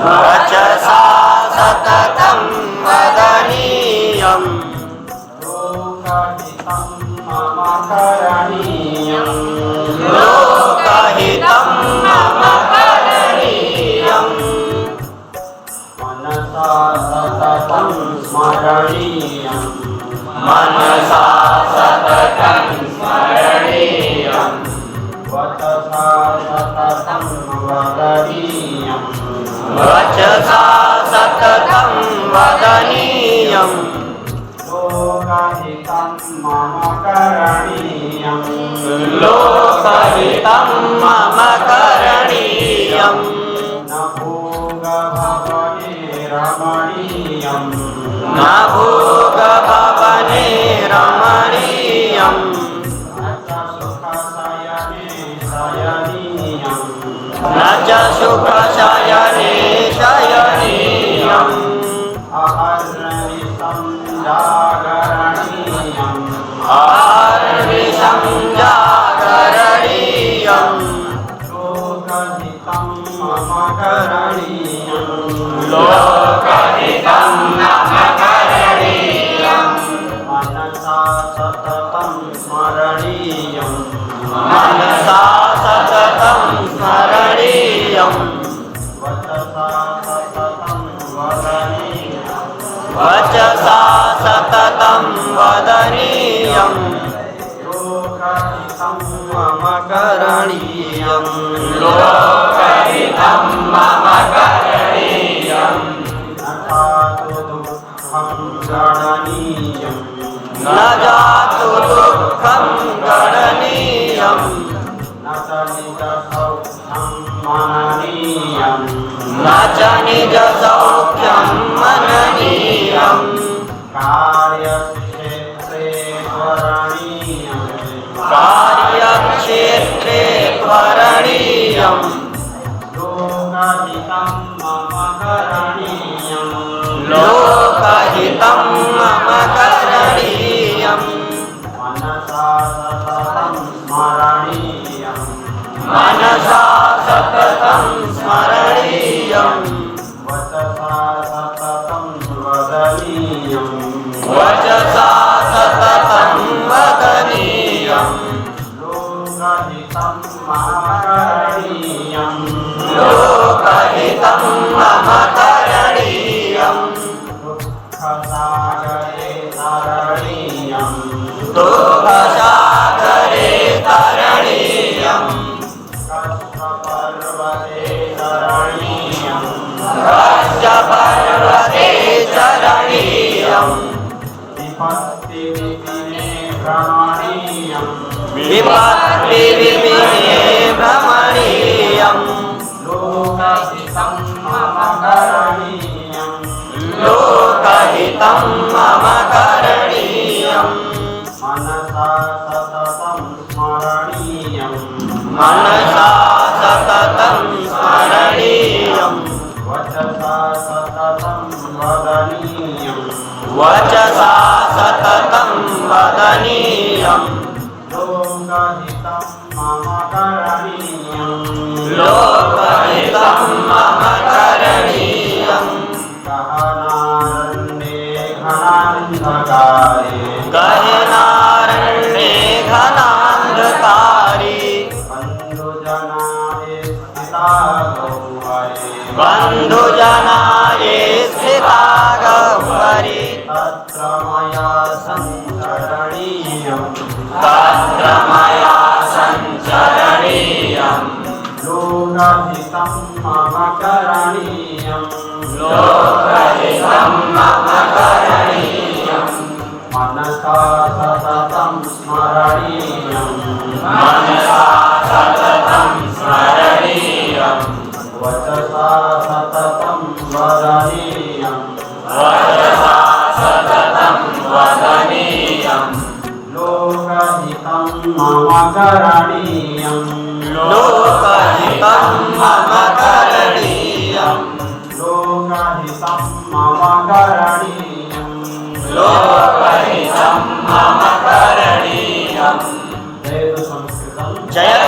वचसा सततं वदनीयम् लोकहितं मम करणीयम् लोकहितं मम करणीयम् मनसा सततं स्मरणीयम् मनसा सततं स्मरणीयम् वचसा सततं वदनीयम् वचसा सततं वदनीयम् लोकहितं मम करणीयम् लोकहितं मम करणीयम् न भोगभवने रमणीयम् न भोगभवने रमणीयम् न च सुखशयने शयनीयम् न च सुखशयने शयनीयम् अहर्निशं जागरणीयम् अहर्निशं जागरणीयम् लोकहितं मम करणीयम् लोकहितं मम करणीयम् मनसा सततं स्मरणीयम् मनसा सततं स्मरणीयम् वचसा सततं वदनीयम् वचसा सततं वदनीयम् लोकहितं मम करणीयम् लोकहितं मम करणीयम् न जातु दुःखं गणनीयम् न जातु दुःखं गणनीयम् न च निजसौख्यं मननीयम् न च निजसौख्यं मननीयम् कार्यक्षेत्रे करणीयम् कार्यक्षेत्रे करणीयम् लोकहितं मम करणीयम् लोकहितं मम करणीयम् मनसा सततं स्मरणीयम् मनसा सततं स्मरणीयम् वचसा सततं वदनीयम् वचसा सततं वदनीयम् लोकहितं मम करणीयम् लोकहितं मम करणीयम् दुःखसागरे तरणीयम् दुःखसागरे तरणीयम् कष्टपर्वते तरणीयम् कष्टपर्वते तरणीयम् विपत्तिविपिने भ्रमणीयम् विपत्तिविपिने भ्रमणीयम् लोकहितं मम करणीयम् लोकहितं मम करणीयम् मनसा सततं स्मरणीयम् मनसा सततं स्मरणीयम् वचसा सततं वदनीयम् वचसा सततं वदनीयम् लोकहितं मम करणीयम् लोकहितं मम करणीयम् गहनारण्ये घनान्धकारे गहनारण्ये घनान्धकारे बन्धुजनाय स्थिता गौहरे बन्धुजनाये स्थिता गह्वरे तत्र मया सञ्चरणीयम् तत्र मया सञ्चरणीयम् लोकहितं मम करणीयम् लोकहितं मम करणीयम् मनसा सततं स्मरणीयम् मनसा सततं स्मरणीयम् वचसा सततं वदनीयम् वचसा सततं वदनीयम् लोकहितं मम करणीयम् लोकहितं मम करणीयम् लोकहितं मम करणीयम् लोकहितं मम करणीयम् जयतु संस्कृतं जय